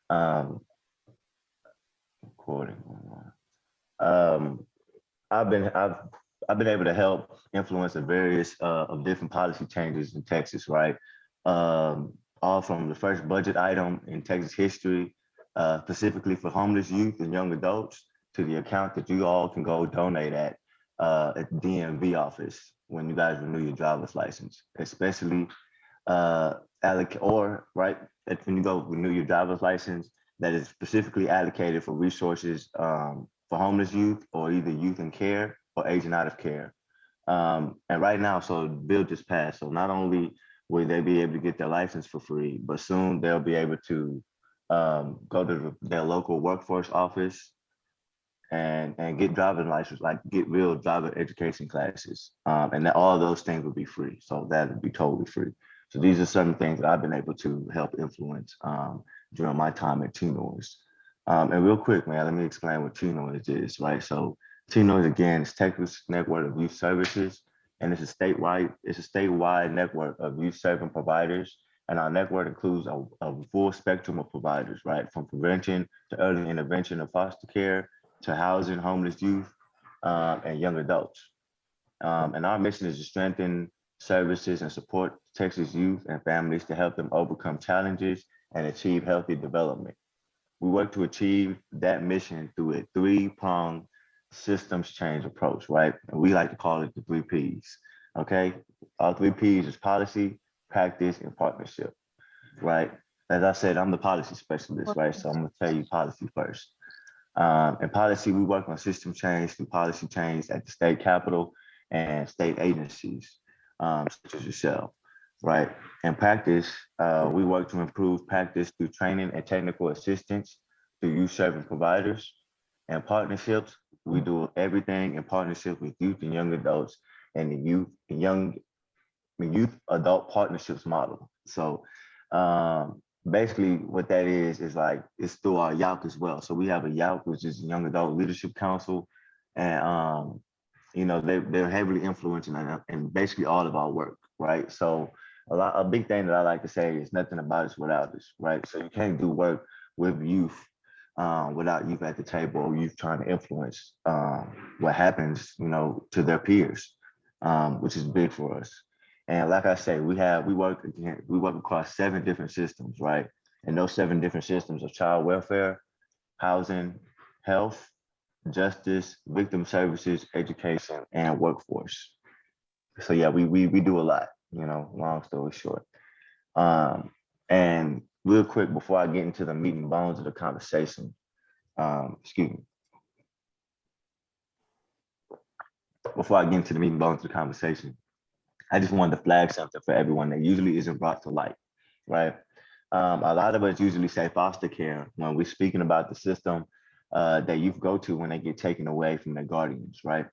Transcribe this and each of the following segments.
Um, Recording. Um, I've been I've I've been able to help influence the various of different policy changes in Texas, right? All from the first budget item in Texas history, specifically for homeless youth and young adults, to the account that you all can go donate at the DMV office when you guys renew your driver's license, especially or right when you go renew your driver's license that is specifically allocated for resources for homeless youth or either youth in care or aging out of care. And right now, so the bill just passed. So not only will they be able to get their license for free, but soon they'll be able to go to their local workforce office and get driving license, like get real driver education classes, and that all of those things would be free. So that would be totally free. So these are certain things that I've been able to help influence during my time at TNOYS. And real quick, man, let me explain what TNOYS is, right? So TNOYS again is Texas Network of Youth Services, and it's a statewide network of youth serving providers. And our network includes a full spectrum of providers, right? From prevention to early intervention of foster care to housing homeless youth and young adults. And our mission is to strengthen services and support Texas youth and families to help them overcome challenges and achieve healthy development. We work to achieve that mission through a three-pronged systems change approach, right? And we like to call it the three P's. Okay. Our three P's is policy, practice, and partnership, right? As I said, I'm the policy specialist, right? So I'm gonna tell you policy first. In policy, we work on system change through policy change at the state capitol and state agencies, such as yourself, right? In practice, we work to improve practice through training and technical assistance through youth serving providers and partnerships. We do everything in partnership with youth and young adults and the youth adult partnerships model. So basically what that is like it's through our YALC as well. So we have a YALC, which is Young Adult Leadership Council, and they're heavily influencing and basically all of our work, right? So a big thing that I like to say is nothing about us without us, right? So you can't do work with youth without youth at the table or youth trying to influence what happens, to their peers, which is big for us. And like I say, we work across 7 different systems, right? And those 7 different systems are child welfare, housing, health, justice, victim services, education, and workforce. So yeah, we do a lot, long story short. And real quick before I get into the meat and bones of the conversation, excuse me, before I get into the meat and bones of the conversation, I just wanted to flag something for everyone that usually isn't brought to light, right? A lot of us usually say foster care when we're speaking about the system that youth go to when they get taken away from their guardians, right?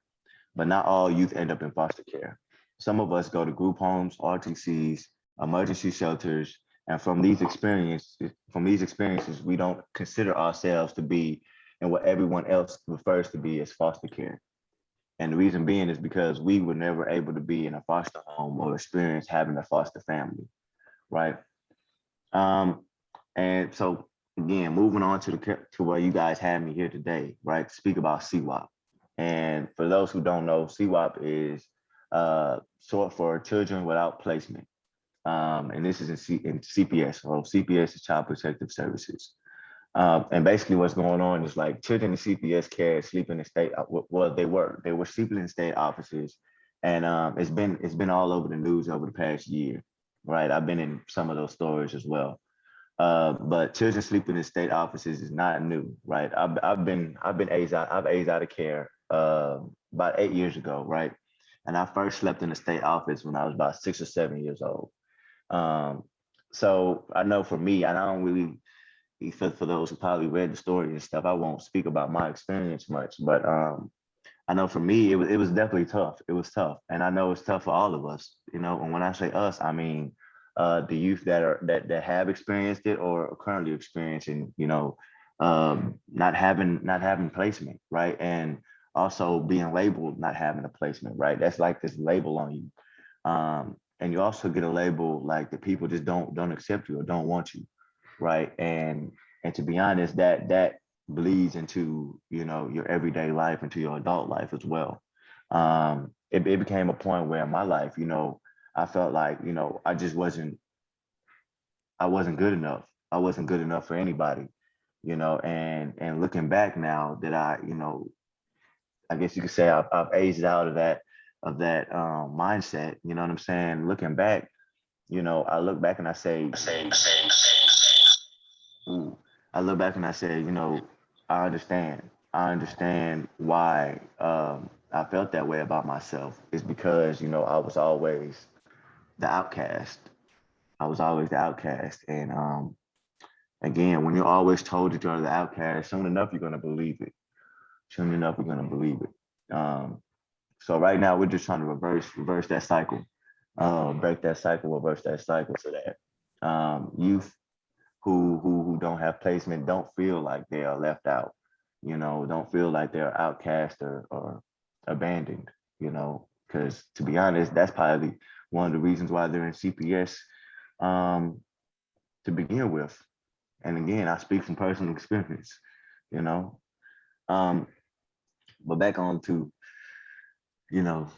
But not all youth end up in foster care. Some of us go to group homes, RTCs, emergency shelters, and from these experiences, we don't consider ourselves to be in what everyone else refers to be as foster care. And the reason being is because we were never able to be in a foster home or experience having a foster family, right? Um, and so again, moving on to where you guys had me here today, right? To speak about CWAP. And for those who don't know, CWAP is short for Children Without Placement. And this is in CPS. So CPS is Child Protective Services. And basically what's going on is like children in CPS care sleeping in state, well, they were sleeping in state offices. And it's been all over the news over the past year, right? I've been in some of those stories as well. But children sleeping in state offices is not new, right? I've aged out of care about 8 years ago, right? And I first slept in a state office when I was about 6 or 7 years old. Um, so I know for me, and I don't really, for those who probably read the story and stuff, I won't speak about my experience much, but I know for me, it was definitely tough. It was tough, and I know it's tough for all of us, And when I say us, I mean the youth that have experienced it or are currently experiencing, not having placement, right, and also being labeled not having a placement, right. That's like this label on you, and you also get a label like the people just don't accept you or don't want you, right, and And to be honest, that bleeds into, you know, your everyday life, into your adult life as well. It became a point where in my life, you know, I felt like, you know, I wasn't good enough. I wasn't good enough for anybody, you know. And looking back now that I, you know, I guess you could say I've aged out of that mindset. You know what I'm saying? Looking back, you know, I look back and I say, ooh, I look back and I say, you know, I understand. I understand why I felt that way about myself. It's because, you know, I was always the outcast. I was always the outcast. And again, when you're always told that you're the outcast, soon enough you're gonna believe it. Soon enough you're gonna believe it. So right now we're just trying to reverse that cycle, break that cycle, reverse that cycle, so that youth who don't have placement don't feel like they are left out. You know, don't feel like they're outcast or abandoned. You know, because to be honest, that's probably one of the reasons why they're in CPS um, to begin with. And again, I speak from personal experience. You know, um, but back on to, you know,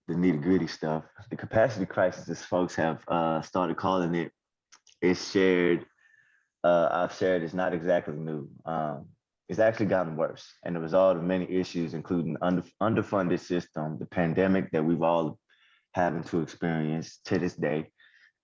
the nitty gritty stuff. The capacity crisis, as folks have started calling it, is shared. I've shared is not exactly new. It's actually gotten worse, and the result of many issues, including underfunded system, the pandemic that we've all having to experience to this day,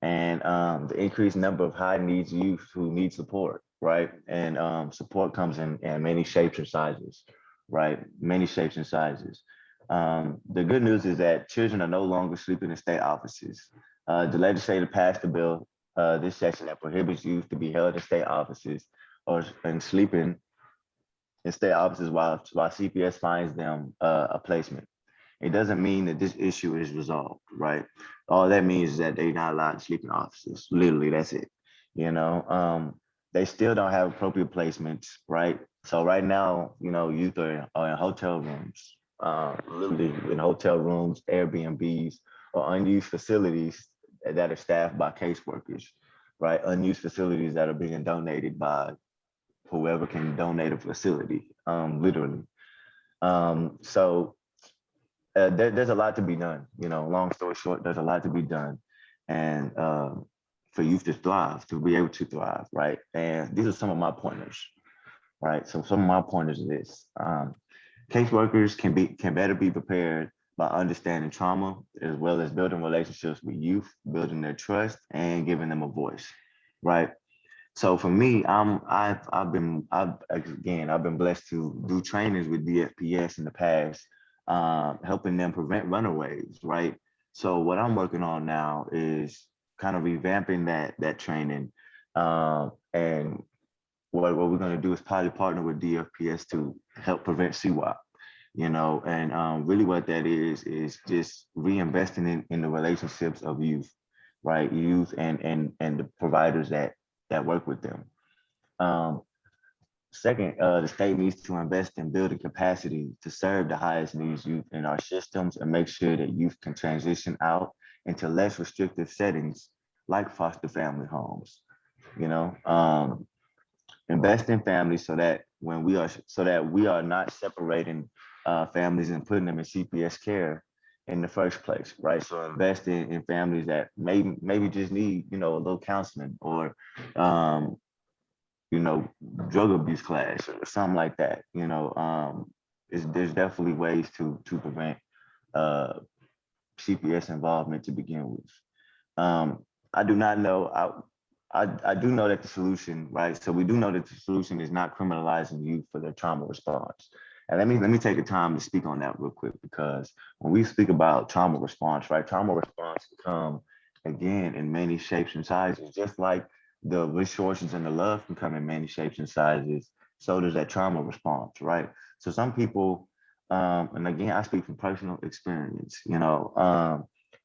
and the increased number of high needs youth who need support, right? And support comes in many shapes and sizes, right? Many shapes and sizes. The good news is that children are no longer sleeping in state offices. The legislature passed a bill this session that prohibits youth to be held in state offices or and sleeping in state offices while CPS finds them a placement. It doesn't mean that this issue is resolved, right? All that means is that they're not allowed to sleep in offices. Literally, that's it. You know, they still don't have appropriate placements, right? So right now, you know, youth are in hotel rooms, literally in hotel rooms, Airbnbs, or unused facilities that are staffed by caseworkers, right? Unused facilities that are being donated by whoever can donate a facility, literally. So there's a lot to be done. You know, long story short, there's a lot to be done, and for youth to thrive, to be able to thrive, right? And these are some of my pointers, right? So some of my pointers are this: caseworkers can better be prepared by understanding trauma, as well as building relationships with youth, building their trust, and giving them a voice, right? So for me, I've been blessed to do trainings with DFPS in the past, helping them prevent runaways, right? So what I'm working on now is kind of revamping that training, and what we're going to do is probably partner with DFPS to help prevent CWAP, you know, and really what that is just reinvesting in the relationships of youth, right? Youth and the providers that work with them. Um, Second, the state needs to invest in building capacity to serve the highest needs youth in our systems and make sure that youth can transition out into less restrictive settings like foster family homes. You know, invest in families so that we are not separating families and putting them in CPS care in the first place, right? So invest in families that maybe just need, you know, a little counseling or um, you know, drug abuse class or something like that. You know, there's definitely ways to prevent uh, CPS involvement to begin with. I do not know. I do know that the solution, right? So we do know that the solution is not criminalizing youth for their trauma response. And let me take the time to speak on that real quick, because when we speak about trauma response, right? Trauma response can come again in many shapes and sizes, just like the resources and the love can come in many shapes and sizes. So does that trauma response, right? So some people, and again, I speak from personal experience. You know,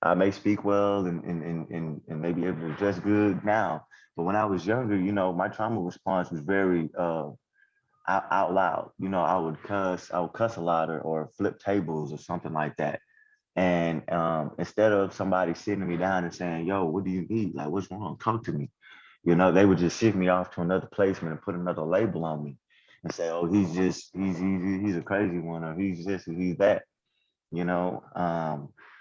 I may speak well and maybe able to dress good now, but when I was younger, you know, my trauma response was very out loud. You know, I would cuss a lot or flip tables or something like that. And instead of somebody sitting me down and saying, "Yo, what do you need? Like, what's wrong? Talk to me." You know, they would just ship me off to another placement and put another label on me and say, oh, he's a crazy one, or he's this or he's that, you know.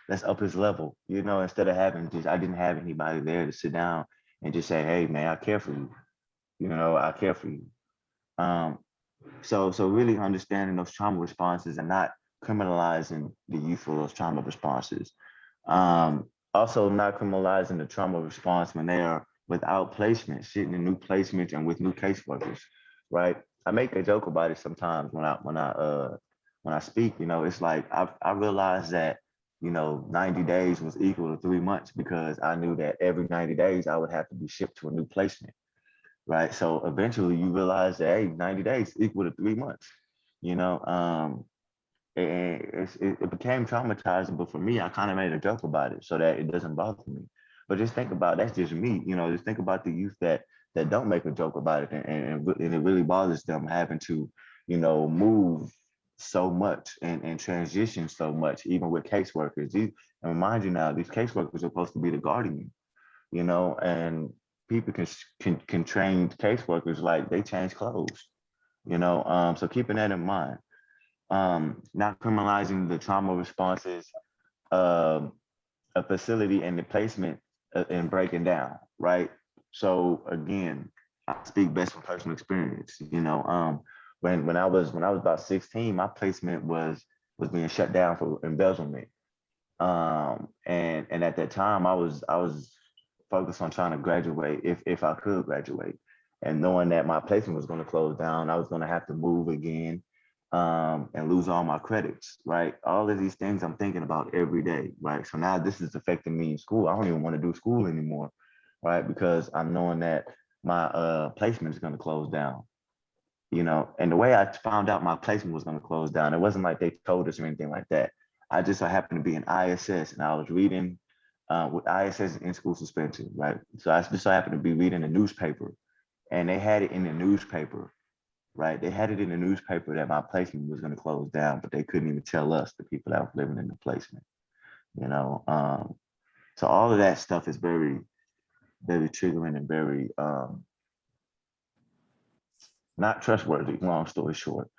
Let's up his level, you know, instead of having just, I didn't have anybody there to sit down and just say, hey man, I care for you. You know, I care for you. Um, so really understanding those trauma responses and not criminalizing the youth for those trauma responses. Also not criminalizing the trauma response when they are without placement, sitting in new placements and with new caseworkers, right? I make a joke about it sometimes when I speak. You know, it's like I realized that, you know, 90 days was equal to 3 months because I knew that every 90 days I would have to be shipped to a new placement, right? So eventually you realize that, hey, 90 days equal to 3 months, you know. And it became traumatizing, but for me, I kind of made a joke about it so that it doesn't bother me. But just think about, that's just me, you know. Just think about the youth that don't make a joke about it, and it really bothers them having to, you know, move so much and transition so much, even with caseworkers. And mind you, now these caseworkers are supposed to be the guardian, you know, and people can train caseworkers like they change clothes, you know. So keeping that in mind, not criminalizing the trauma responses, um, a facility and the placement and breaking down, right? So again, I speak best from personal experience. You know, when I was about 16, my placement was being shut down for embezzlement. And at that time, I was focused on trying to graduate if I could graduate, and knowing that my placement was going to close down, I was going to have to move again, and lose all my credits, right? All of these things I'm thinking about every day, right? So now this is affecting me in school. I don't even want to do school anymore, right? Because I'm knowing that my placement is going to close down, you know. And the way I found out my placement was going to close down, it wasn't like they told us or anything like that. I just so happened to be in ISS, and I was reading with ISS in school suspension, right? So I just so happened to be reading the newspaper, and they had it in the newspaper, right? They had it in the newspaper that my placement was going to close down, but they couldn't even tell us, the people that were living in the placement, you know. So all of that stuff is very, very triggering and very not trustworthy. Long story short,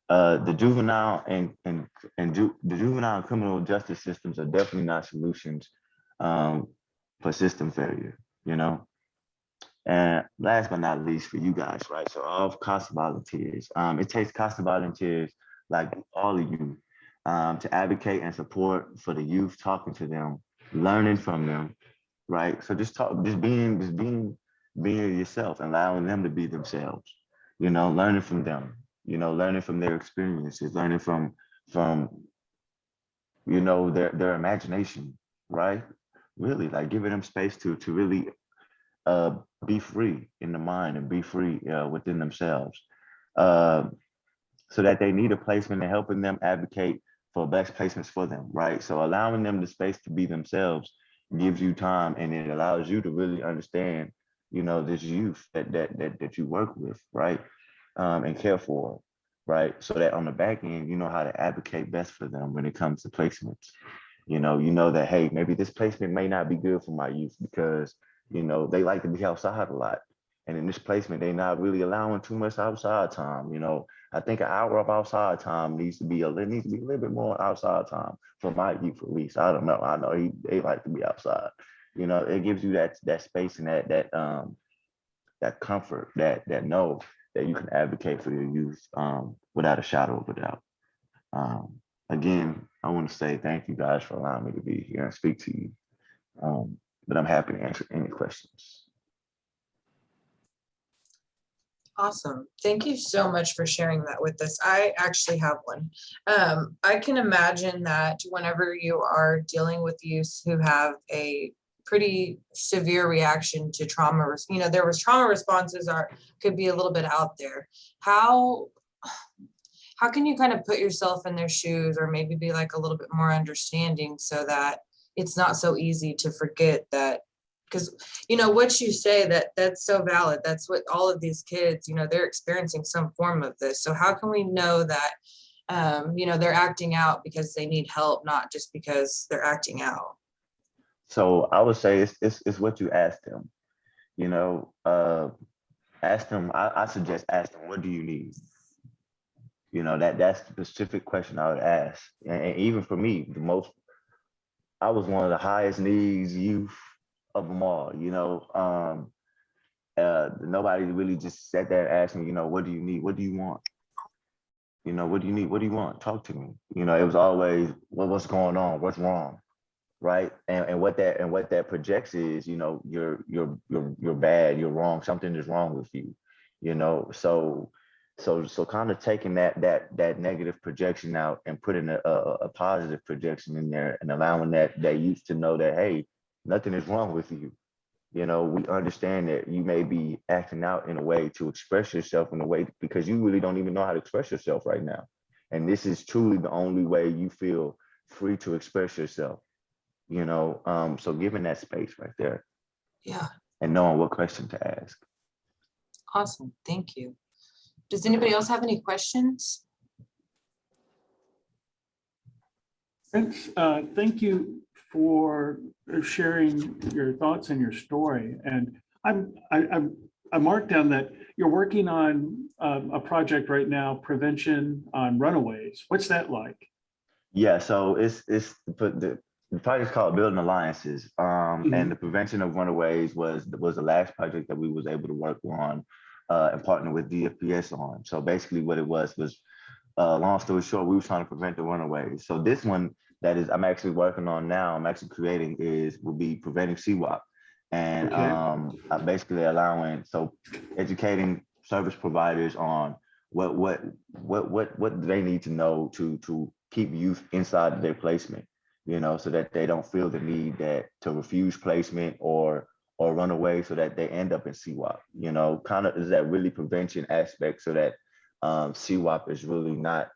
the juvenile the juvenile and criminal justice systems are definitely not solutions for system failure. You know. And last but not least, for you guys, right? So all of CASA volunteers, it takes CASA volunteers like all of you to advocate and support for the youth, talking to them, learning from them, right? So just talk, being yourself, and allowing them to be themselves, you know, learning from them, you know, learning from their experiences, learning from you know their imagination, right? Really, like giving them space to really uh, be free in the mind and be free within themselves, uh, so that they need a placement and helping them advocate for best placements for them, right? So allowing them the space to be themselves gives you time, and it allows you to really understand, you know, this youth that you work with, right? And care for, right? So that on the back end, you know how to advocate best for them when it comes to placements. You know that, hey, maybe this placement may not be good for my youth because, you know, they like to be outside a lot. And in this placement, they're not really allowing too much outside time. You know, I think an hour of outside time needs to be a little bit more outside time for my youth, at least. I don't know. I know they like to be outside. You know, it gives you that space and that comfort, that know that you can advocate for your youth without a shadow of a doubt. Again, I want to say thank you guys for allowing me to be here and speak to you. But I'm happy to answer any questions. Awesome. Thank you so much for sharing that with us. I actually have one. I can imagine that whenever you are dealing with youth who have a pretty severe reaction to trauma, you know, there was trauma responses could be a little bit out there. How can you kind of put yourself in their shoes, or maybe be like a little bit more understanding so that it's not so easy to forget that? Because, you know, what you say, that's so valid. That's what all of these kids, you know, they're experiencing some form of this. So how can we know that, you know, they're acting out because they need help, not just because they're acting out? So I would say it's what you ask them. You know, ask them. I suggest ask them, what do you need? You know, that's the specific question I would ask. And even for me, I was one of the highest needs youth of them all. You know, nobody really just sat there and asked me, you know, what do you need? What do you want? You know, what do you need? What do you want? Talk to me. You know, it was always, what's going on? What's wrong? Right. And what that projects is, you know, you're bad, you're wrong, something is wrong with you, you know. So kind of taking that negative projection out and putting a positive projection in there and allowing that youth to know that, hey, nothing is wrong with you. You know, we understand that you may be acting out in a way to express yourself in a way because you really don't even know how to express yourself right now. And this is truly the only way you feel free to express yourself, you know. So giving that space right there Yeah, and knowing what question to ask. awesome. Thank you. Does anybody else have any questions? Thank you for sharing your thoughts and your story. And I marked down that you're working on a project right now, prevention on runaways. What's that like? Yeah, so the project's called Building Alliances, and the prevention of runaways was the last project that we was able to work on and partner with DFPS on. So basically, what it was long story short, we were trying to prevent the runaways. So this one that is I'm actually working on now, I'm actually creating will be preventing CWAP, and Okay. basically educating service providers on what do they need to know to keep youth inside of their placement, you know, so that they don't feel the need to refuse placement or run away so that they end up in CWAP, you know, kind of is that really prevention aspect so that CWAP is really not,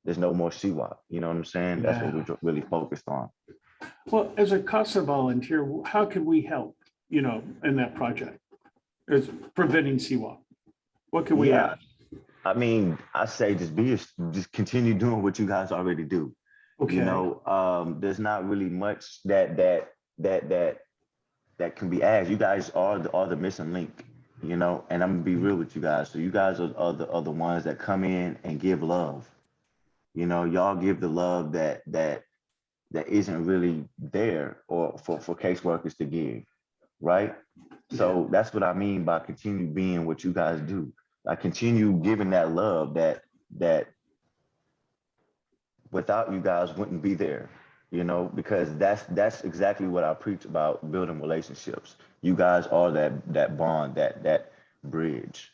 there's no more CWAP, you know what I'm saying? That's what Yeah. we're really focused on. Well, as a CASA volunteer, how can we help, you know, in that project? Is preventing CWAP. What can we Yeah, add? I mean, I say just continue doing what you guys already do. You Okay. know, there's not really much that can be asked. You guys are the missing link, you know, and I'm gonna be real with you guys. So you guys are the ones that come in and give love. You know, y'all give the love that isn't really there or for caseworkers to give, right? So that's what I mean by continue being what you guys do. Like continue giving that love that without you guys wouldn't be there, you know, because that's exactly what I preach about, building relationships. You guys are that bond, that bridge.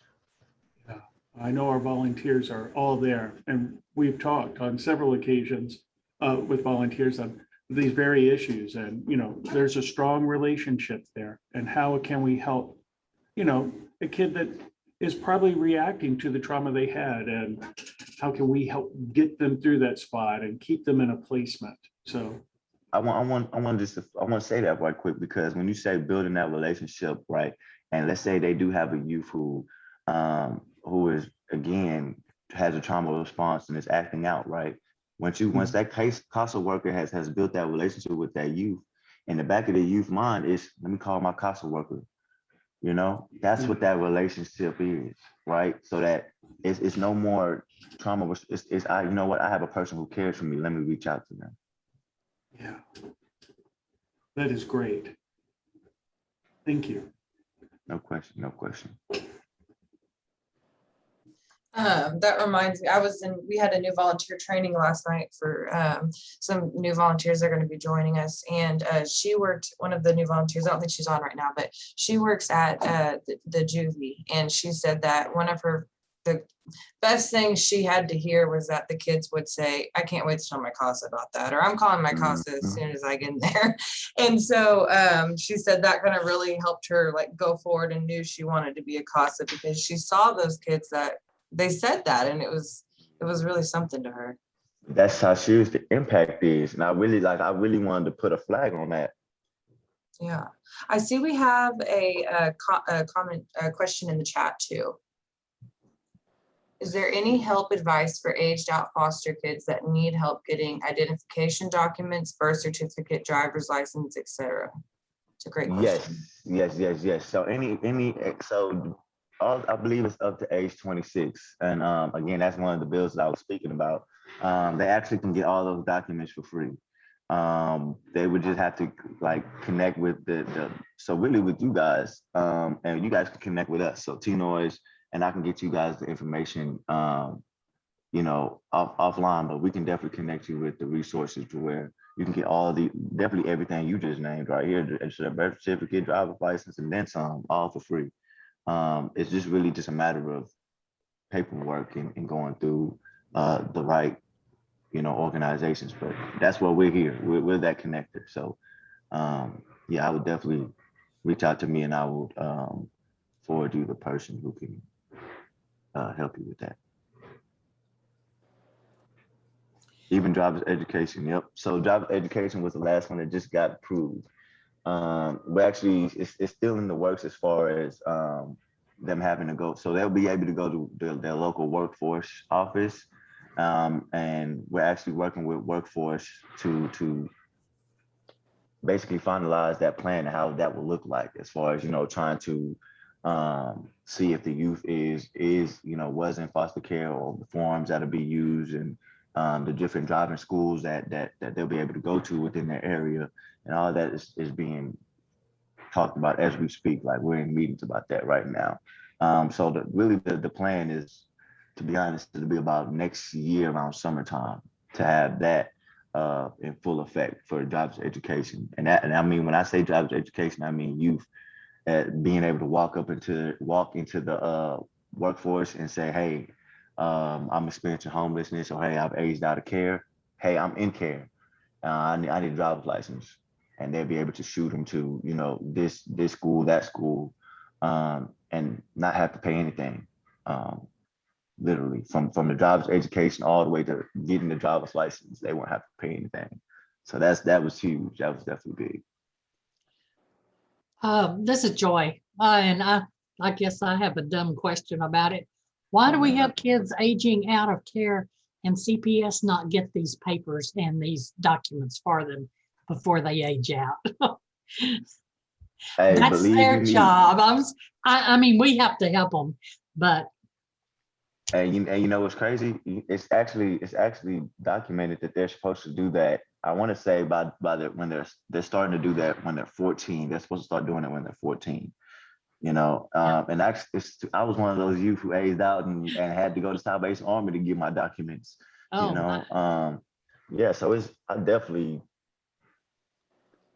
Yeah. I know our volunteers are all there, and we've talked on several occasions with volunteers on these very issues. And, you know, there's a strong relationship there. And how can we help, you know, a kid that is probably reacting to the trauma they had, and how can we help get them through that spot and keep them in a placement? So I want to say that right quick, because when you say building that relationship, right, and let's say they do have a youth who is again has a trauma response and is acting out, right? Once that CASA worker has built that relationship with that youth, in the back of the youth mind is, let me call my CASA worker. You know, that's what that relationship is, right? So that it's no more trauma. It's I, you know what, I have a person who cares for me. Let me reach out to them. yeah, that is great. Thank you. No question, no question. That reminds me, we had a new volunteer training last night for some new volunteers that are going to be joining us. And one of the new volunteers, I don't think she's on right now, but she works at the juvie. And she said that one of the best things she had to hear was that the kids would say, I can't wait to tell my CASA about that, or I'm calling my CASA as soon as I get in there. And so she said that kind of really helped her like go forward and knew she wanted to be a CASA because she saw those kids that they said that, and it was really something to her. That's how serious the impact is. And I really wanted to put a flag on that. Yeah, I see we have a question in the chat too. Is there any help advice for aged out foster kids that need help getting identification documents, birth certificate, driver's license, etc.? It's a great question. Yes. So so I believe it's up to age 26. And again, that's one of the bills that I was speaking about. They actually can get all those documents for free. They would just have to like connect with so really with you guys, and you guys can connect with us. So TNOYS, and I can get you guys the information, offline, but we can definitely connect you with the resources to where you can get definitely everything you just named right here, the birth certificate, driver's license, and then some, all for free. It's just really just a matter of paperwork and going through the right, organizations, but that's why we're here. We're that connector. So I would definitely reach out to me, and I would forward you the person who can help you with that. Even driver's education. Yep. So driver's education was the last one that just got approved. But actually it's still in the works as far as them having to go. So they'll be able to go to their local workforce office. And we're actually working with workforce to basically finalize that plan and how that will look like, as far as, trying to see if the youth was in foster care, or the forms that'll be used, and the different driving schools that they'll be able to go to within their area, and all that is being talked about as we speak. Like, we're in meetings about that right now. So the plan is, to be honest, it'll be about next year around summertime to have that in full effect for driver's education. And I mean, when I say driver's education, I mean youth being able to walk into the workforce and say, hey, I'm experiencing homelessness, or hey, I've aged out of care. Hey, I'm in care. I need a driver's license, and they'll be able to shoot them to, this school, that school, and not have to pay anything. Literally from the driver's education all the way to getting the driver's license, they won't have to pay anything. So that was huge. That was definitely big. This is Joy, and I guess I have a dumb question about it. Why do we have kids aging out of care and CPS not get these papers and these documents for them before they age out? Hey, that's their job. I mean, we have to help them, but. And you know what's crazy? It's actually documented that they're supposed to do that. I want to say when they're starting to do that when they're 14. They're supposed to start doing it when they're 14. And actually, I was one of those youth who aged out and had to go to Salvation Army to get my documents. Oh, So I definitely,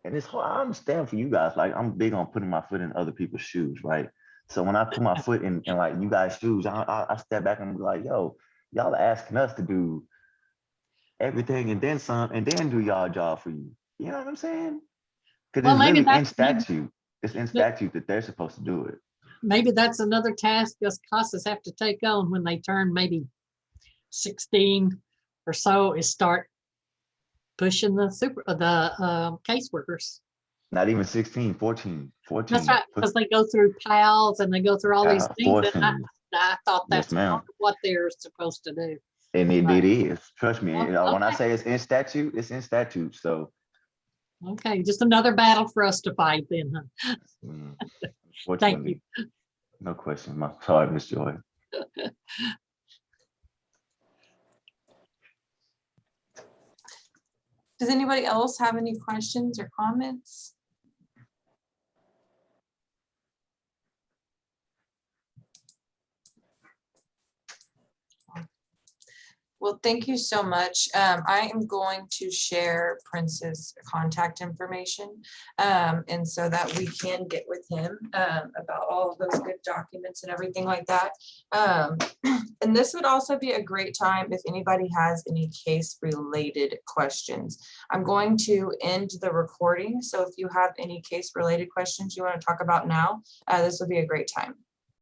and it's hard. I understand for you guys. Like, I'm big on putting my foot in other people's shoes, right? So when I put my foot in like you guys' shoes, I step back and be like, yo, y'all are asking us to do everything and then some, and then do y'all job for you. You know what I'm saying? Because it's really in statute. It's in statute that they're supposed to do it. Maybe that's another task us CASAs have to take on when they turn maybe 16 or so, is start pushing the caseworkers. Not even 16, 14. That's right, because they go through PALs and they go through all these things. And I thought that's what they're supposed to do. And it is. Trust me. When I say it's in statute, it's in statute. So. Okay, just another battle for us to fight then, huh? Thank you. No question. Sorry, Miss Joy. Does anybody else have any questions or comments? Well, thank you so much. I am going to share Prince's contact information, and so that we can get with him about all of those good documents and everything like that. And this would also be a great time if anybody has any case related questions. I'm going to end the recording, so if you have any case related questions you want to talk about now, this would be a great time.